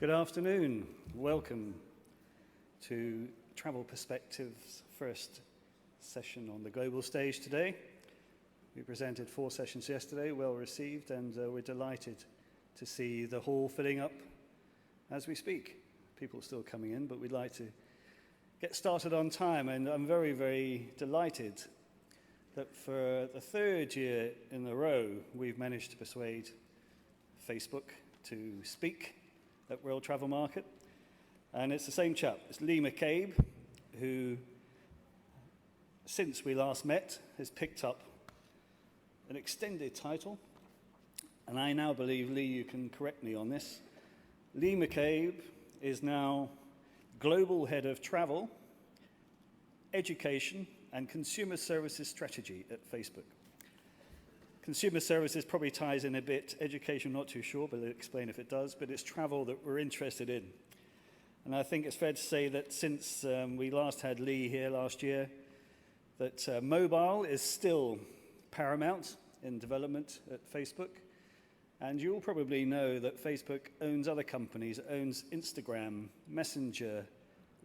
Good afternoon. Welcome to Travel Perspective's first session on the global stage today. We presented 4 sessions yesterday, well received, and we're delighted to see the hall filling up as we speak. People are still coming in, but we'd like to get started on time, and I'm very, very delighted that for the 3rd year in a row, we've managed to persuade Facebook to speak at World Travel Market. And it's the same chap. It's Lee McCabe, who, since we last met, has picked up an extended title. And I now believe, Lee, you can correct me on this. Lee McCabe is now Global Head of Travel, Education, and Consumer Services Strategy at Facebook. Consumer services probably ties in a bit. Education, not too sure, but I'll explain if it does. But it's travel that we're interested in. And I think it's fair to say that since we last had Lee here last year, that mobile is still paramount in development at Facebook. And you'll probably know that Facebook owns other companies, owns Instagram, Messenger,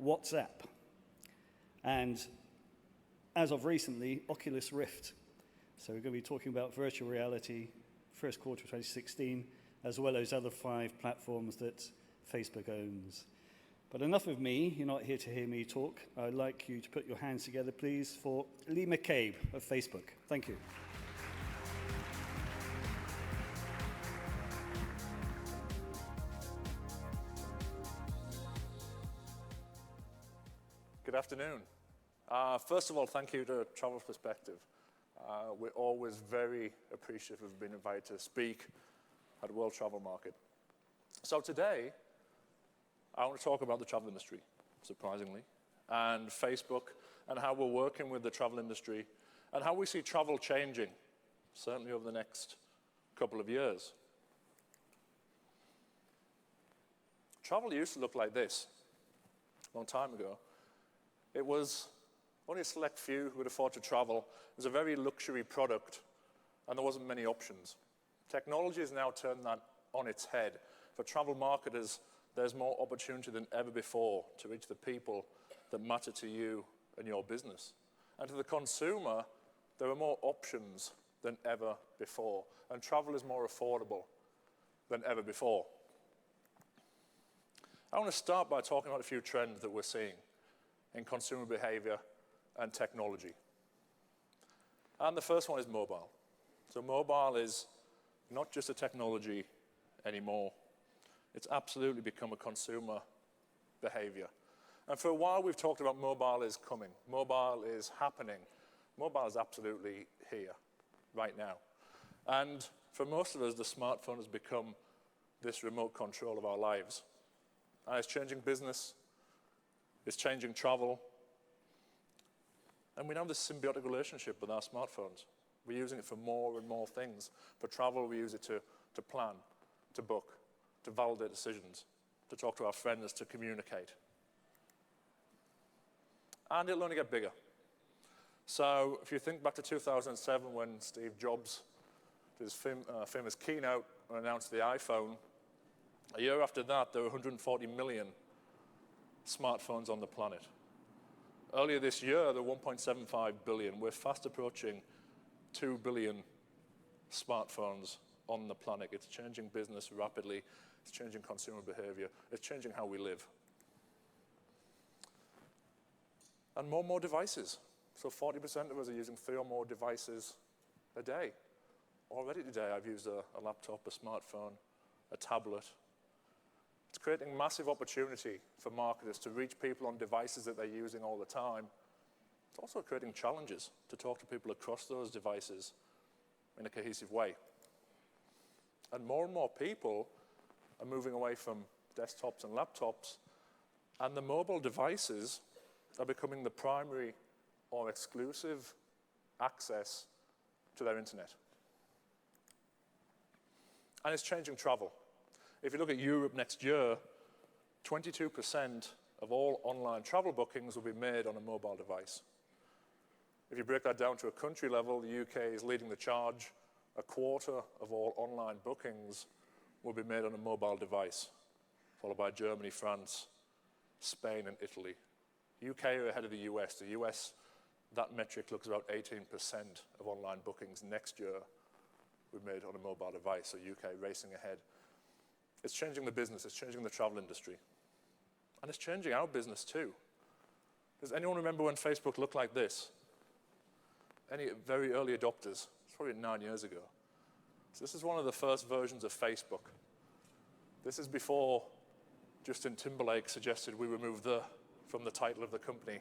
WhatsApp, and as of recently, Oculus Rift. So we're going to be talking about virtual reality, first quarter of 2016, as well as other 5 platforms that Facebook owns. But enough of me. You're not here to hear me talk. I'd like you to put your hands together, please, for Lee McCabe of Facebook. Thank you. Good afternoon. First of all, thank you to Travel Perspective. We're always very appreciative of being invited to speak at World Travel Market. So today, I want to talk about the travel industry, surprisingly, and Facebook, and how we're working with the travel industry, and how we see travel changing, certainly over the next couple of years. Travel used to look like this a long time ago. It was only a select few who could afford to travel. It was a very luxury product, and there wasn't many options. Technology has now turned that on its head. For travel marketers, there's more opportunity than ever before to reach the people that matter to you and your business. And to the consumer, there are more options than ever before, and travel is more affordable than ever before. I want to start by talking about a few trends that we're seeing in consumer behavior and technology. And the first one is mobile. So mobile is not just a technology anymore. It's absolutely become a consumer behavior. And for a while, we've talked about mobile is coming. Mobile is happening. Mobile is absolutely here, right now. And for most of us, the smartphone has become this remote control of our lives. And it's changing business. It's changing travel. And we now have this symbiotic relationship with our smartphones. We're using it for more and more things. For travel, we use it to plan, to book, to validate decisions, to talk to our friends, to communicate. And it'll only get bigger. So if you think back to 2007 when Steve Jobs did his famous Keynote and announced the iPhone, a year after that, there were 140 million smartphones on the planet. Earlier this year, there were 1.75 billion. We're fast approaching 2 billion smartphones on the planet. It's changing business rapidly. It's changing consumer behavior. It's changing how we live. And more devices. So 40% of us are using 3 or more devices a day. Already today, I've used a laptop, a smartphone, a tablet. It's creating massive opportunity for marketers to reach people on devices that they're using all the time. It's also creating challenges to talk to people across those devices in a cohesive way. And more people are moving away from desktops and laptops, and the mobile devices are becoming the primary or exclusive access to their internet. And it's changing travel. If you look at Europe next year, 22% of all online travel bookings will be made on a mobile device. If you break that down to a country level, the UK is leading the charge. A quarter of all online bookings will be made on a mobile device. followed by Germany, France, Spain, and Italy. UK are ahead of the US. The US, that metric looks about 18% of online bookings next year we made on a mobile device, so UK racing ahead. It's changing the business, it's changing the travel industry. And it's changing our business too. Does anyone remember when Facebook looked like this? Any very early adopters? It's probably 9 years ago. So this is one of the first versions of Facebook. This is before Justin Timberlake suggested we remove the from the title of the company,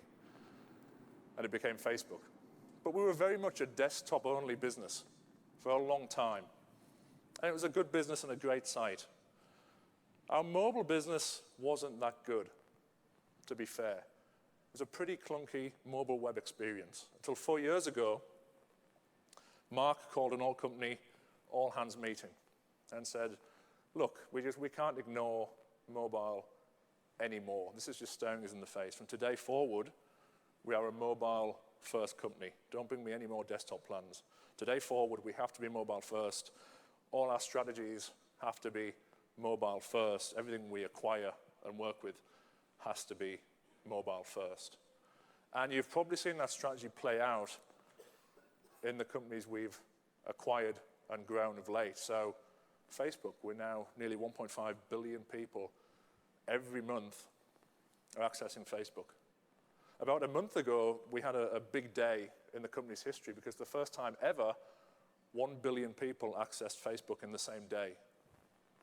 and it became Facebook. But we were very much a desktop-only business for a long time. And it was a good business and a great site. Our mobile business wasn't that good, to be fair. It was a pretty clunky mobile web experience. Until 4 years ago, Mark called an all-company all-hands meeting and said, look, we can't ignore mobile anymore. This is just staring us in the face. From today forward, we are a mobile-first company. Don't bring me any more desktop plans. Today forward, we have to be mobile-first. All our strategies have to be mobile-first. Everything we acquire and work with has to be mobile-first. And you've probably seen that strategy play out in the companies we've acquired and grown of late. So Facebook, we're now nearly 1.5 billion people every month are accessing Facebook. About a month ago, we had a big day in the company's history because the first time ever, 1 billion people accessed Facebook in the same day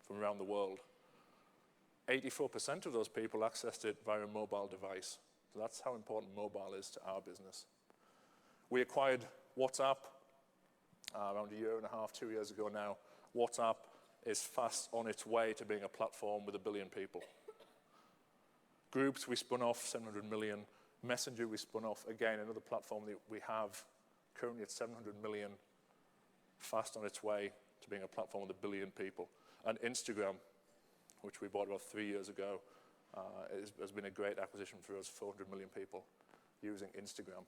from around the world. 84% of those people accessed it via a mobile device. So that's how important mobile is to our business. We acquired WhatsApp around a year and a half, 2 years ago now. WhatsApp is fast on its way to being a platform with 1 billion people. Groups, we spun off 700 million. Messenger, we spun off, again, another platform that we have currently at 700 million, fast on its way to being a platform with 1 billion people. And Instagram, which we bought about 3 years ago, has been a great acquisition for us, 400 million people using Instagram.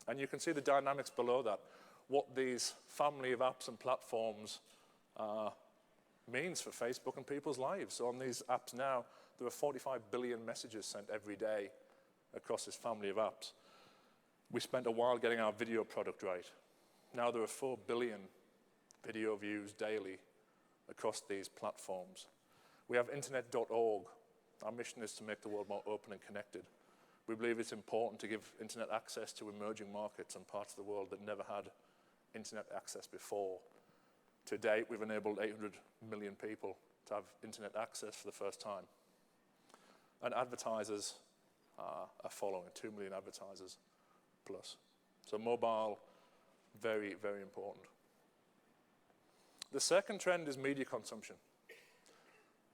And you can see the dynamics below that, what these family of apps and platforms means for Facebook and people's lives. So on these apps now, there are 45 billion messages sent every day across this family of apps. We spent a while getting our video product right. Now there are 4 billion video views daily across these platforms. We have internet.org. Our mission is to make the world more open and connected. We believe it's important to give internet access to emerging markets and parts of the world that never had internet access before. To date, we've enabled 800 million people to have internet access for the first time. And advertisers are following, 2 million advertisers plus. So mobile, very, very important. The second trend is media consumption.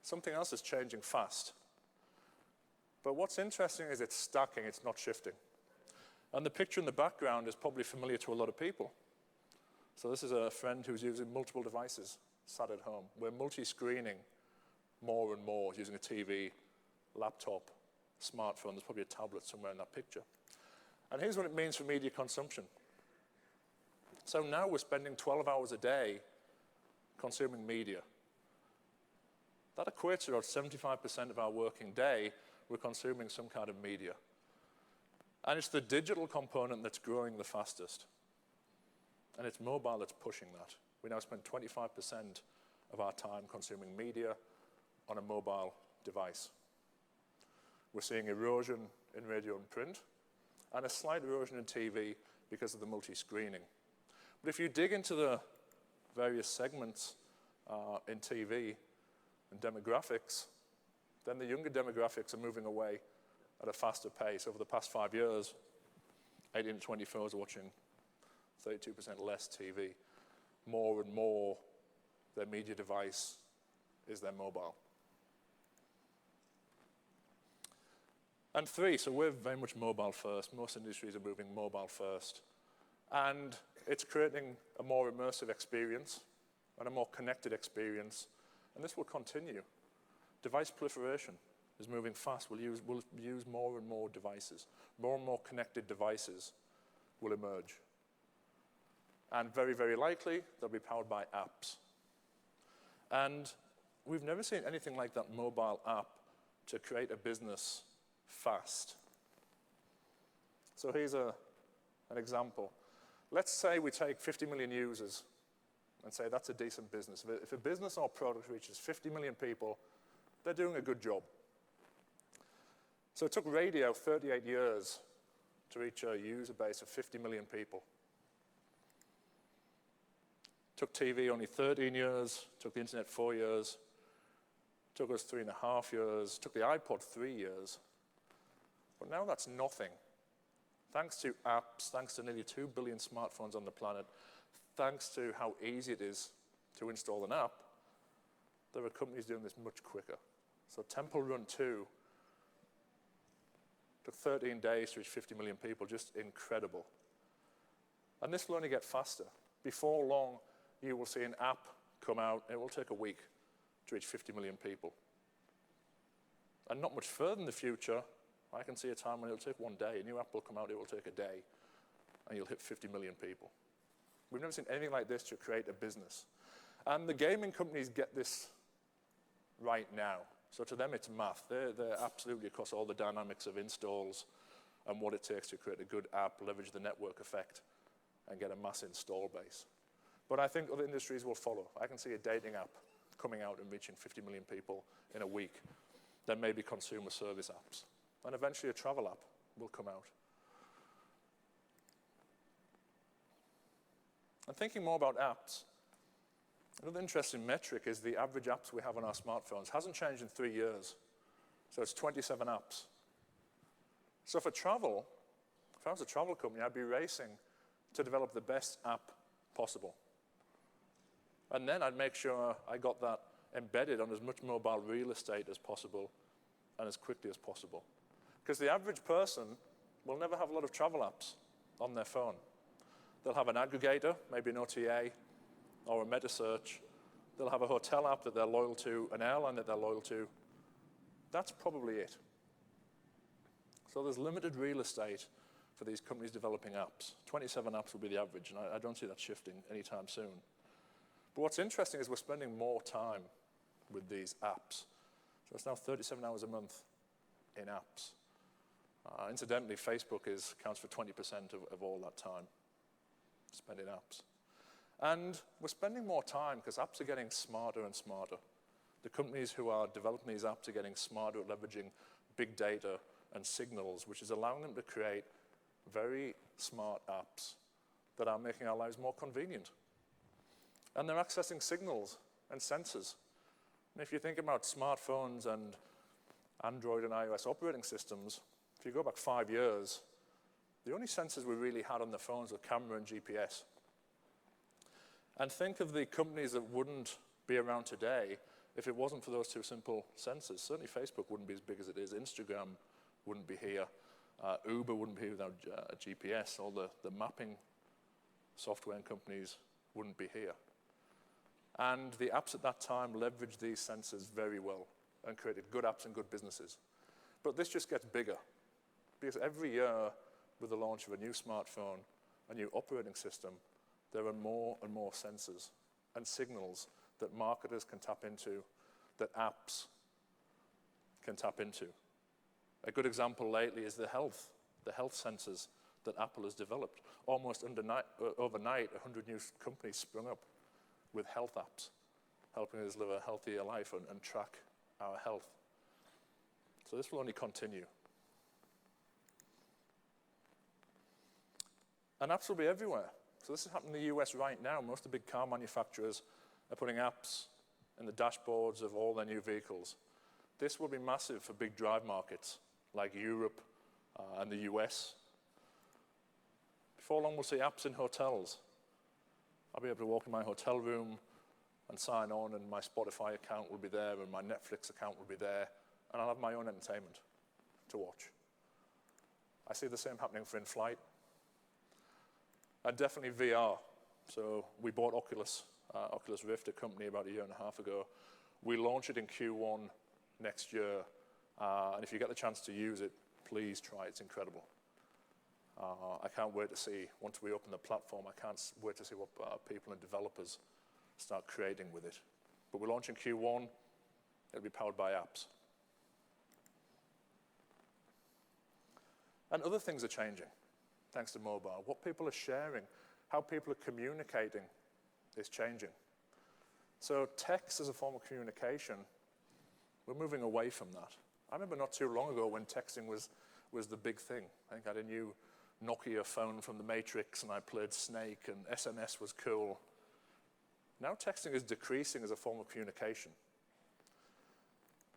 Something else is changing fast. But what's interesting is it's stacking, it's not shifting. And the picture in the background is probably familiar to a lot of people. So this is a friend who's using multiple devices, sat at home. We're multi-screening more and more, using a TV, laptop, smartphone. There's probably a tablet somewhere in that picture. And here's what it means for media consumption. So now we're spending 12 hours a day consuming media. That equates to about 75% of our working day, we're consuming some kind of media. And it's the digital component that's growing the fastest. And it's mobile that's pushing that. We now spend 25% of our time consuming media on a mobile device. We're seeing erosion in radio and print, and a slight erosion in TV because of the multi-screening. But if you dig into the various segments in TV and demographics, then the younger demographics are moving away at a faster pace. Over the past 5 years, 18 to 24s are watching 32% less TV. More and more, their media device is their mobile. And 3, so we're very much mobile first. Most industries are moving mobile first. And it's creating a more immersive experience and a more connected experience. And this will continue. Device proliferation is moving fast. We'll use more and more devices. More and more connected devices will emerge. And very, very likely, they'll be powered by apps. And we've never seen anything like that mobile app to create a business fast. So here's an example. Let's say we take 50 million users and say that's a decent business. If a business or product reaches 50 million people, they're doing a good job. So it took radio 38 years to reach a user base of 50 million people. Took TV only 13 years, took the internet 4 years, took us 3.5 years, took the iPod 3 years. But now that's nothing. Thanks to apps, thanks to nearly 2 billion smartphones on the planet, thanks to how easy it is to install an app, there are companies doing this much quicker. So Temple Run 2 took 13 days to reach 50 million people, just incredible. And this will only get faster. Before long, you will see an app come out, and it will take a week to reach 50 million people. And not much further in the future, I can see a time when it'll take 1 day. A new app will come out, it will take a day, and you'll hit 50 million people. We've never seen anything like this to create a business. And the gaming companies get this right now. So to them, it's math. They're absolutely across all the dynamics of installs and what it takes to create a good app, leverage the network effect, and get a mass install base. But I think other industries will follow. I can see a dating app coming out and reaching 50 million people in a week. Then maybe consumer service apps. And eventually a travel app will come out. And thinking more about apps, another interesting metric is the average apps we have on our smartphones. Hasn't changed in 3 years. So it's 27 apps. So for travel, if I was a travel company, I'd be racing to develop the best app possible. And then I'd make sure I got that embedded on as much mobile real estate as possible and as quickly as possible. Because the average person will never have a lot of travel apps on their phone. They'll have an aggregator, maybe an OTA or a meta search. They'll have a hotel app that they're loyal to, an airline that they're loyal to. That's probably it. So there's limited real estate for these companies developing apps. 27 apps will be the average, and I don't see that shifting anytime soon. But what's interesting is we're spending more time with these apps. So it's now 37 hours a month in apps. Incidentally, Facebook counts for 20% of all that time spent in apps. And we're spending more time because apps are getting smarter and smarter. The companies who are developing these apps are getting smarter at leveraging big data and signals, which is allowing them to create very smart apps that are making our lives more convenient. And they're accessing signals and sensors. And if you think about smartphones and Android and iOS operating systems, if you go back 5 years, the only sensors we really had on the phones were camera and GPS. And think of the companies that wouldn't be around today if it wasn't for those two simple sensors. Certainly Facebook wouldn't be as big as it is. Instagram wouldn't be here. Uber wouldn't be here without GPS. All the mapping software and companies wouldn't be here. And the apps at that time leveraged these sensors very well and created good apps and good businesses. But this just gets bigger because every year with the launch of a new smartphone, a new operating system, there are more and more sensors and signals that marketers can tap into, that apps can tap into. A good example lately is the health sensors that Apple has developed. Almost overnight, 100 new companies sprung up with health apps, helping us live a healthier life and track our health. So this will only continue. And apps will be everywhere. So this is happening in the US right now. Most of the big car manufacturers are putting apps in the dashboards of all their new vehicles. This will be massive for big drive markets like Europe and the US. Before long, we'll see apps in hotels. I'll be able to walk in my hotel room and sign on, and my Spotify account will be there, and my Netflix account will be there, and I'll have my own entertainment to watch. I see the same happening for in-flight. And definitely VR. So we bought Oculus Rift, a company, about 1.5 years ago. We launch it in Q1 next year. And if you get the chance to use it, please try it. It's incredible. I can't wait to see, once we open the platform, I can't wait to see what people and developers start creating with it. But we launch in Q1. It'll be powered by apps. And other things are changing, thanks to mobile. What people are sharing, how people are communicating is changing. So text as a form of communication, we're moving away from that. I remember not too long ago when texting was the big thing. I think I had a new Nokia phone from the Matrix, and I played Snake, and SMS was cool. Now texting is decreasing as a form of communication.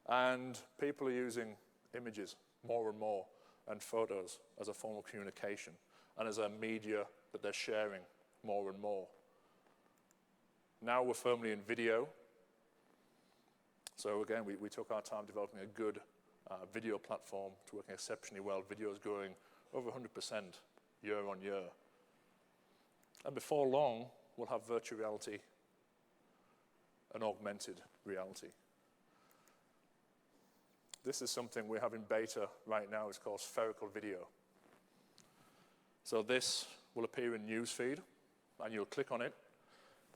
And people are using images more and more, and photos as a form of communication, and as a media that they're sharing more and more. Now we're firmly in video. So again, we took our time developing a good video platform. It's working exceptionally well. Video is growing over 100% year on year. And before long, we'll have virtual reality and augmented reality. This is something we have in beta right now. It's called spherical video. So this will appear in Newsfeed, and you'll click on it,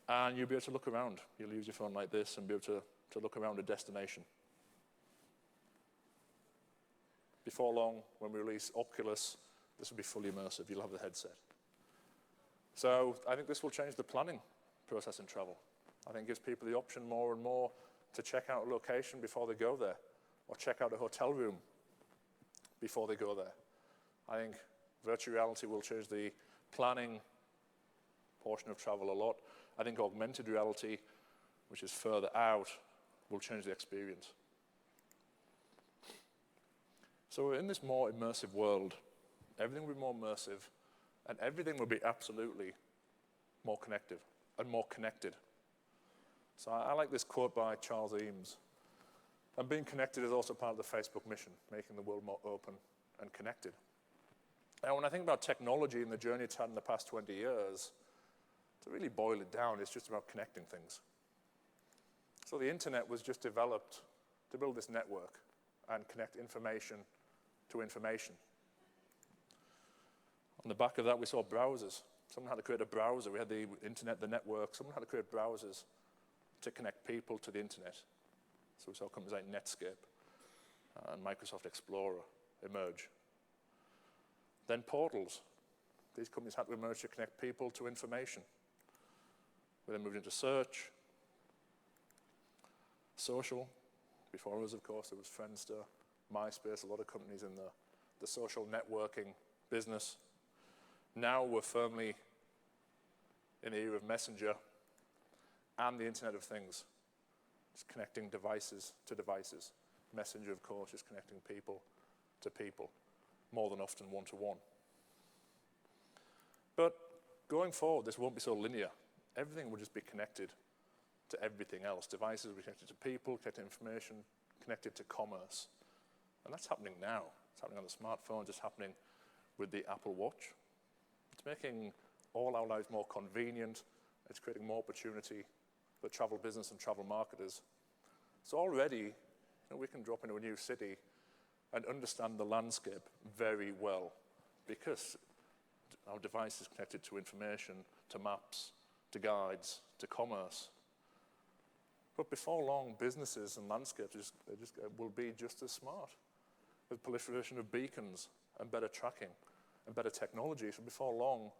and you'll be able to look around. You'll use your phone like this and be able to look around a destination. Before long, when we release Oculus, this will be fully immersive. You'll have the headset. So I think this will change the planning process in travel. I think it gives people the option more and more to check out a location before they go there, or check out a hotel room before they go there. I think virtual reality will change the planning portion of travel a lot. I think augmented reality, which is further out, will change the experience. So we're in this more immersive world. Everything will be more immersive, and everything will be absolutely more connected and more connected. So I like this quote by Charles Eames. And being connected is also part of the Facebook mission, making the world more open and connected. Now, when I think about technology and the journey it's had in the past 20 years, to really boil it down, it's just about connecting things. So the internet was just developed to build this network and connect information to information. On the back of that, we saw browsers. Someone had to create a browser. We had the internet, the network. Someone had to create browsers to connect people to the internet. So we saw companies like Netscape and Microsoft Explorer emerge. Then portals. These companies had to emerge to connect people to information. We then moved into search, social. Before us, of course, there was Friendster, MySpace, a lot of companies in the social networking business. Now we're firmly in the era of Messenger and the Internet of Things. It's connecting devices to devices. Messenger, of course, is connecting people to people, more than often one-to-one. But going forward, this won't be so linear. Everything will just be connected to everything else. Devices will be connected to people, connected to information, connected to commerce. And that's happening now. It's happening on the smartphones. It's happening with the Apple Watch. It's making all our lives more convenient. It's creating more opportunity for travel business and travel marketers. So already, we can drop into a new city and understand the landscape very well because our device is connected to information, to maps, to guides, to commerce. But before long, businesses and landscapes will be just as smart with proliferation of beacons and better tracking and better technology. So before long,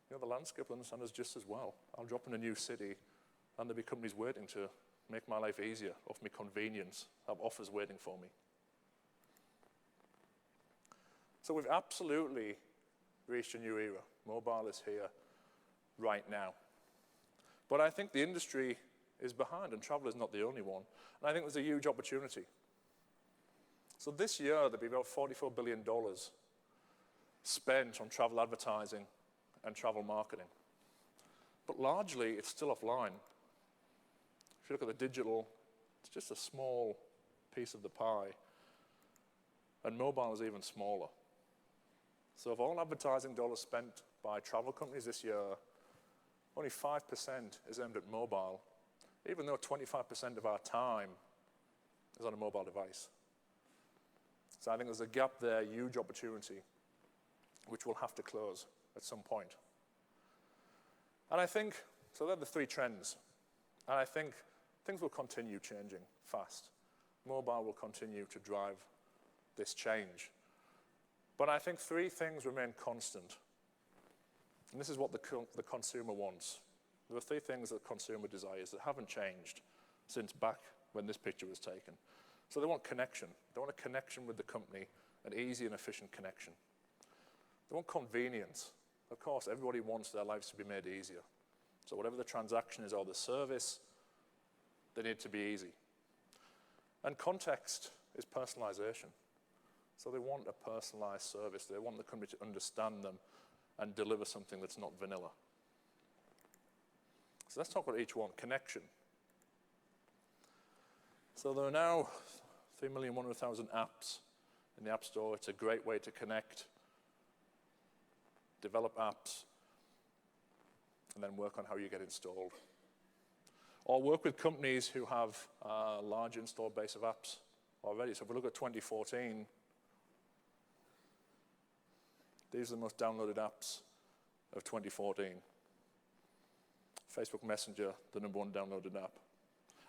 the landscape will understand us just as well. I'll drop in a new city and there'll be companies waiting to make my life easier, offer me convenience, have offers waiting for me. So we've absolutely reached a new era. Mobile is here right now. But I think the industry is behind, and travel is not the only one. And I think there's a huge opportunity. So this year, there'll be about $44 billion spent on travel advertising and travel marketing. But largely, it's still offline. If you look at the digital, it's just a small piece of the pie. And mobile is even smaller. So of all advertising dollars spent by travel companies this year, only 5% is aimed at mobile, even though 25% of our time is on a mobile device. So I think there's a gap there, huge opportunity, which we'll have to close at some point. And I think, so they're the three trends. And I think things will continue changing fast. Mobile will continue to drive this change. But I think three things remain constant. And this is what the consumer wants. There are three things that the consumer desires that haven't changed since back when this picture was taken. So they want connection. They want a connection with the company, an easy and efficient connection. They want convenience. Of course, everybody wants their lives to be made easier. So whatever the transaction is or the service, they need to be easy. And context is personalization. So they want a personalized service. They want the company to understand them and deliver something that's not vanilla. So let's talk about each one. Connection. So there are now 3,100,000 apps in the App Store. It's a great way to connect, develop apps, and then work on how you get installed. Or work with companies who have a large installed base of apps already. So if we look at 2014, these are the most downloaded apps of 2014. Facebook Messenger, the #1 downloaded app.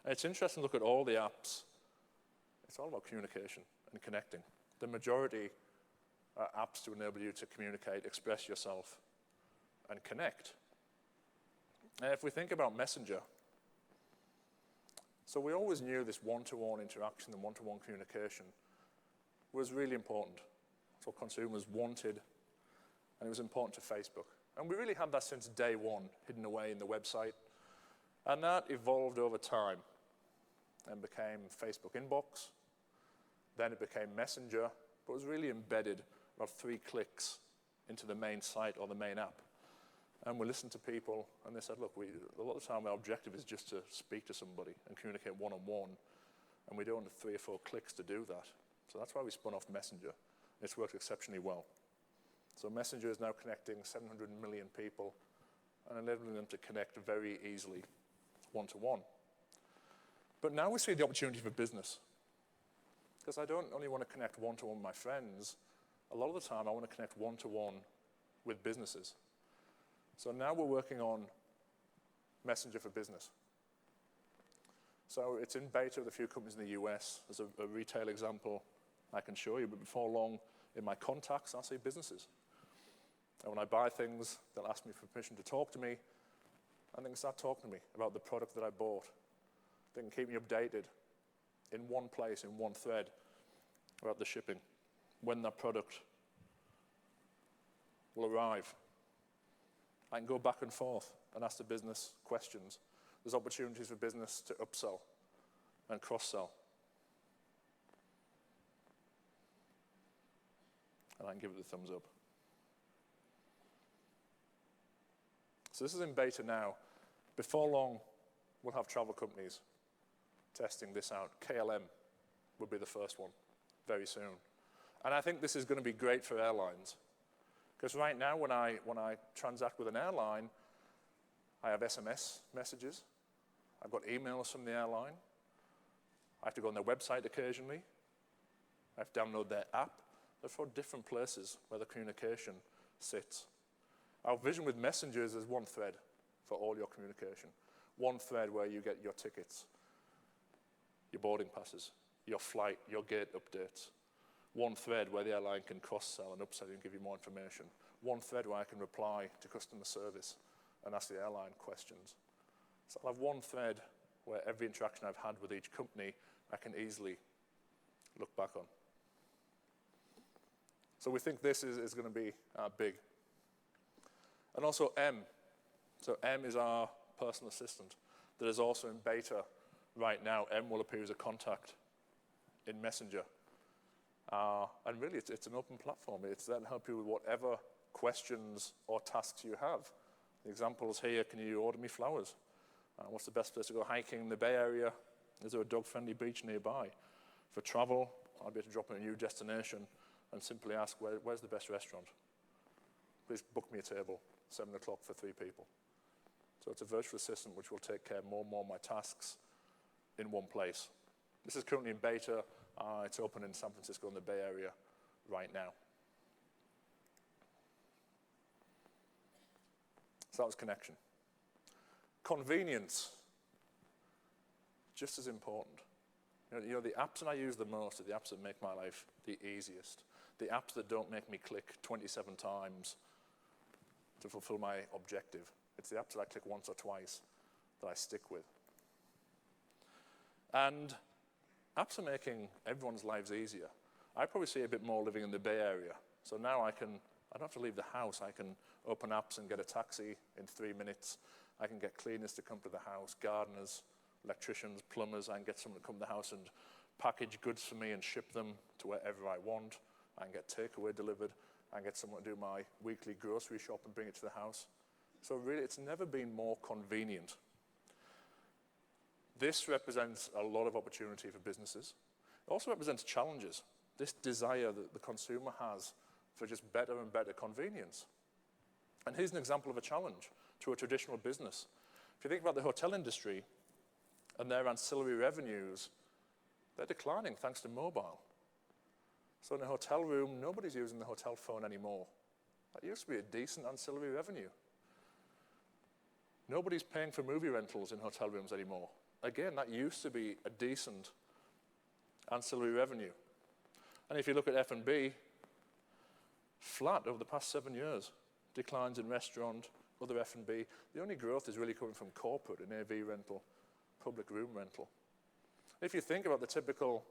And it's interesting to look at all the apps. It's all about communication and connecting. The majority are apps to enable you to communicate, express yourself, and connect. And if we think about Messenger, so we always knew this one-to-one interaction and one-to-one communication was really important. It's what consumers wanted, and it was important to Facebook. And we really had that since day one, hidden away in the website. And that evolved over time and became Facebook Inbox. Then it became Messenger, but was really embedded about 3 clicks into the main site or the main app. And we listened to people, and they said, look, a lot of the time our objective is just to speak to somebody and communicate one-on-one, and we don't have 3 or 4 clicks to do that. So that's why we spun off Messenger. It's worked exceptionally well. So Messenger is now connecting 700 million people and enabling them to connect very easily, one-to-one. But now we see the opportunity for business. Because I don't only want to connect one-to-one with my friends. A lot of the time I want to connect one-to-one with businesses. So now we're working on Messenger for Business. So it's in beta with a few companies in the US. There's a retail example I can show you, but before long, in my contacts, I'll see businesses. And when I buy things, they'll ask me for permission to talk to me, and they can start talking to me about the product that I bought. They can keep me updated in one place, in one thread, about the shipping, when that product will arrive. I can go back and forth and ask the business questions. There's opportunities for business to upsell and cross-sell. And I can give it the thumbs up. So this is in beta now. Before long, we'll have travel companies testing this out. KLM will be the first one very soon. And I think this is going to be great for airlines. Because right now, when I transact with an airline, I have SMS messages. I've got emails from the airline. I have to go on their website occasionally. I have to download their app. They're 4 different places where the communication sits. Our vision with Messenger is there's one thread for all your communication. One thread where you get your tickets, your boarding passes, your flight, your gate updates. One thread where the airline can cross-sell and upsell and give you more information. One thread where I can reply to customer service and ask the airline questions. So I'll have one thread where every interaction I've had with each company, I can easily look back on. So we think this is going to be big. And also M. So M is our personal assistant that is also in beta right now. M will appear as a contact in Messenger. And really, it's an open platform. It's there to help you with whatever questions or tasks you have. The examples here, can you order me flowers? What's the best place to go hiking in the Bay Area? Is there a dog-friendly beach nearby? For travel, I'll be able to drop in a new destination and simply ask, where's the best restaurant? Please book me a table, 7 o'clock for 3 people. So it's a virtual assistant which will take care more and more of my tasks in one place. This is currently in beta. It's open in San Francisco in the Bay Area right now. So that was connection. Convenience, just as important. The apps that I use the most are the apps that make my life the easiest. The apps that don't make me click 27 times to fulfill my objective. It's the apps that I click once or twice that I stick with. And apps are making everyone's lives easier. I probably see a bit more living in the Bay Area. So now I don't have to leave the house. I can open apps and get a taxi in 3 minutes. I can get cleaners to come to the house, gardeners, electricians, plumbers. I can get someone to come to the house and package goods for me and ship them to wherever I want. I can get takeaway delivered. I can get someone to do my weekly grocery shop and bring it to the house. So really, it's never been more convenient. This represents a lot of opportunity for businesses. It also represents challenges. This desire that the consumer has for just better and better convenience. And here's an example of a challenge to a traditional business. If you think about the hotel industry and their ancillary revenues, they're declining thanks to mobile. So in a hotel room, nobody's using the hotel phone anymore. That used to be a decent ancillary revenue. Nobody's paying for movie rentals in hotel rooms anymore. Again, that used to be a decent ancillary revenue. And if you look at F&B, flat over the past 7 years. Declines in restaurant, other F&B. The only growth is really coming from corporate and AV rental, public room rental. If you think about the typical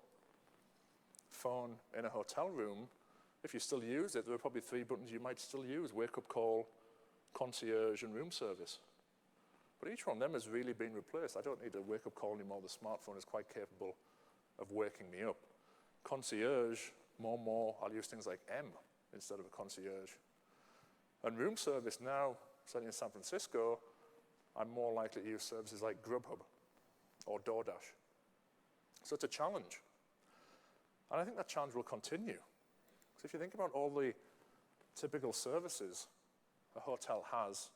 phone in a hotel room, if you still use it, there are probably 3 buttons you might still use: wake-up call, concierge, and room service. But each one of them has really been replaced. I don't need a wake-up call anymore. The smartphone is quite capable of waking me up. Concierge, more and more, I'll use things like M instead of a concierge. And room service now, certainly in San Francisco, I'm more likely to use services like Grubhub or DoorDash. So it's a challenge. And I think that challenge will continue. So if you think about all the typical services a hotel has,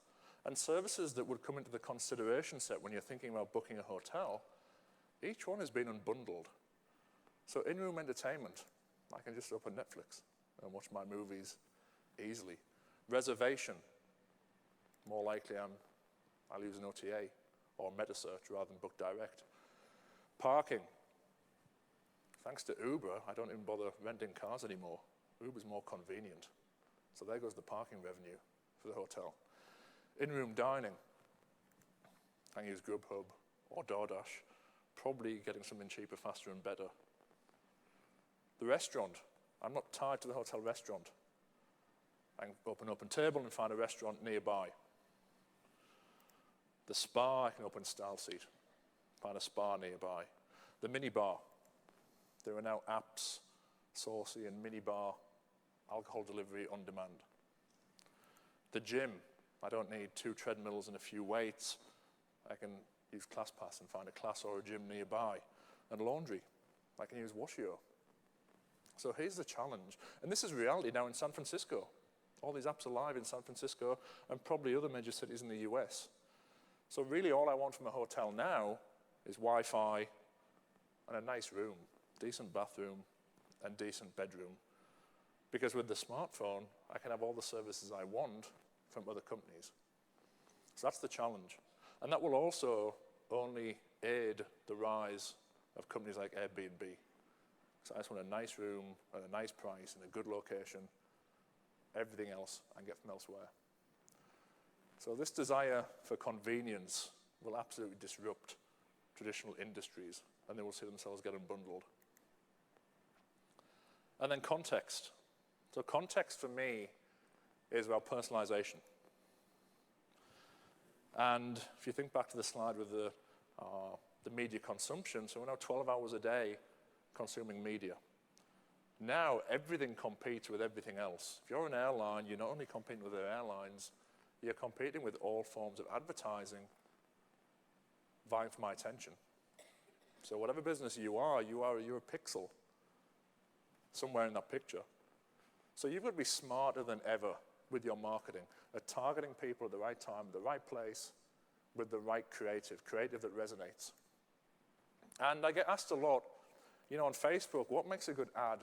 and services that would come into the consideration set when you're thinking about booking a hotel, each one has been unbundled. So in-room entertainment, I can just open Netflix and watch my movies easily. Reservation, more likely I'll use an OTA or MetaSearch rather than book direct. Parking, thanks to Uber, I don't even bother renting cars anymore. Uber's more convenient. So there goes the parking revenue for the hotel. In-room dining, I can use Grubhub or DoorDash, probably getting something cheaper, faster, and better. The restaurant, I'm not tied to the hotel restaurant. I can open OpenTable and find a restaurant nearby. The spa, I can open StyleSeat, find a spa nearby. The minibar, there are now apps, Saucy and Minibar, alcohol delivery on demand. The gym, I don't need 2 treadmills and a few weights. I can use ClassPass and find a class or a gym nearby. And laundry, I can use Washio. So here's the challenge. And this is reality now in San Francisco. All these apps are live in San Francisco and probably other major cities in the US. So really all I want from a hotel now is Wi-Fi and a nice room, decent bathroom and decent bedroom. Because with the smartphone, I can have all the services I want from other companies. So that's the challenge. And that will also only aid the rise of companies like Airbnb. So I just want a nice room at a nice price in a good location. Everything else I can get from elsewhere. So this desire for convenience will absolutely disrupt traditional industries, and they will see themselves get unbundled. And then context. So context for me is about personalization. And if you think back to the slide with the media consumption, so we're now 12 hours a day consuming media. Now, everything competes with everything else. If you're an airline, you're not only competing with the airlines, you're competing with all forms of advertising vying for my attention. So whatever business you're a pixel somewhere in that picture. So you've got to be smarter than ever with your marketing, at targeting people at the right time, at the right place, with the right creative that resonates. And I get asked a lot, on Facebook, what makes a good ad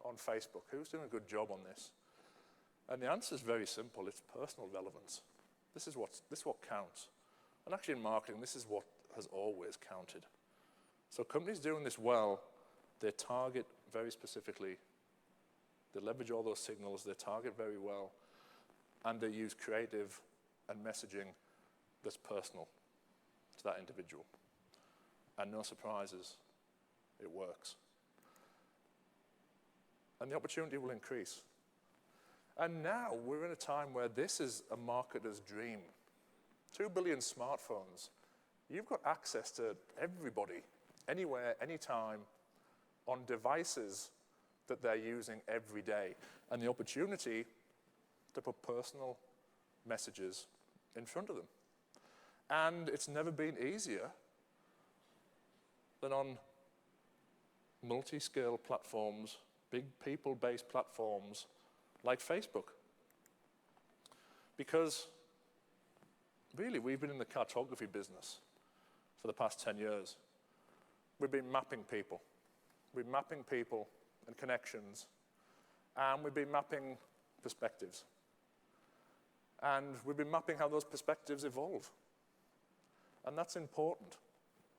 on Facebook? Who's doing a good job on this? And the answer is very simple. It's personal relevance. This is what counts. And actually in marketing, this is what has always counted. So companies doing this well, they target very specifically. They leverage all those signals, they target very well, and they use creative and messaging that's personal to that individual. And no surprises, it works. And the opportunity will increase. And now we're in a time where this is a marketer's dream. 2 billion smartphones. You've got access to everybody, anywhere, anytime, on devices that they're using every day. And the opportunity to put personal messages in front of them. And it's never been easier than on multi-scale platforms, big people-based platforms like Facebook. Because really, we've been in the cartography business for the past 10 years. We've been mapping people. We've been mapping people and connections, and we've been mapping perspectives. And we've been mapping how those perspectives evolve. And that's important.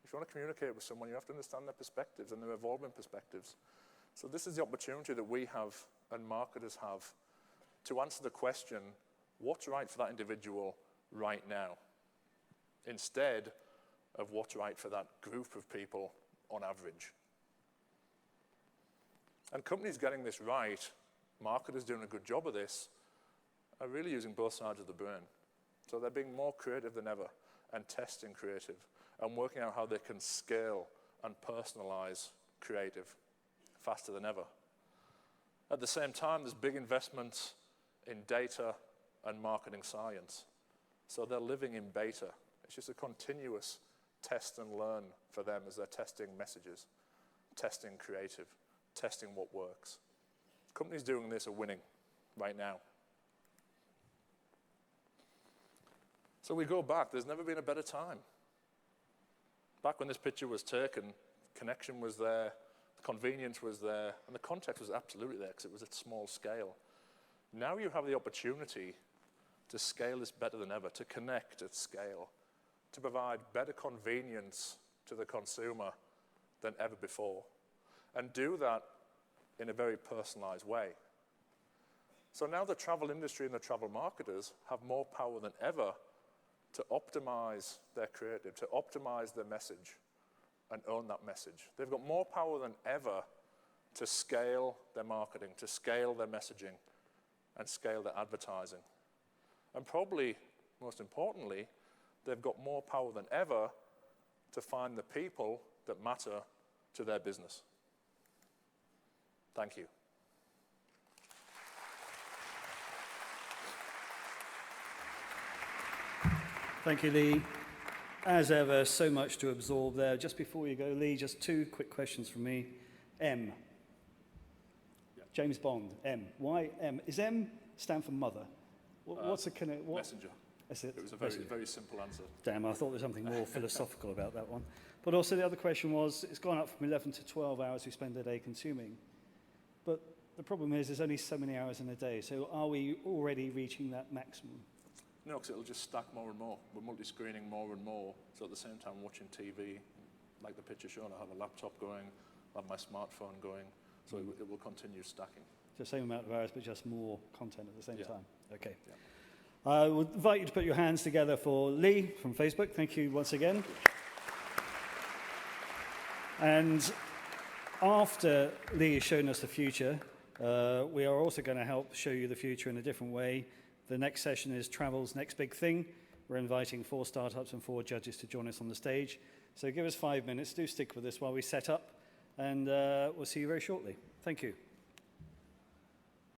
If you want to communicate with someone, you have to understand their perspectives and their evolving perspectives. So this is the opportunity that we have and marketers have to answer the question, what's right for that individual right now, instead of what's right for that group of people on average. And companies getting this right, marketers doing a good job of this, are really using both sides of the brain. So they're being more creative than ever and testing creative and working out how they can scale and personalize creative faster than ever. At the same time, there's big investments in data and marketing science. So they're living in beta. It's just a continuous test and learn for them as they're testing messages, testing creative, testing what works. Companies doing this are winning right now. So we go back, there's never been a better time. Back when this picture was taken, connection was there, the convenience was there, and the context was absolutely there because it was at small scale. Now you have the opportunity to scale this better than ever, to connect at scale, to provide better convenience to the consumer than ever before, and do that in a very personalized way. So now the travel industry and the travel marketers have more power than ever to optimize their creative, to optimize their message and own that message. They've got more power than ever to scale their marketing, to scale their messaging, and scale their advertising. And probably, most importantly, they've got more power than ever to find the people that matter to their business. Thank you. Thank you, Lee. As ever, so much to absorb there. Just before you go, Lee, just 2 quick questions from me. M. Yeah. James Bond, M. Why M? Is M stand for mother? What's the kind of... Messenger. That's it. It was a very, very simple answer. Damn, I thought there was something more philosophical about that one. But also the other question was, it's gone up from 11 to 12 hours we spend a day consuming. But the problem is there's only so many hours in a day. So are we already reaching that maximum? No, because it'll just stack more and more. We're multi-screening more and more. So at the same time, watching TV, like the picture shown, I have a laptop going, I have my smartphone going. So it will continue stacking. So same amount of hours, but just more content at the same time. Okay. Yeah. I would invite you to put your hands together for Lee from Facebook. Thank you once again. And after Lee has shown us the future, we are also going to help show you the future in a different way. The next session is Travel's Next Big Thing. We're inviting 4 startups and 4 judges to join us on the stage. So give us 5 minutes. Do stick with us while we set up, and we'll see you very shortly. Thank you.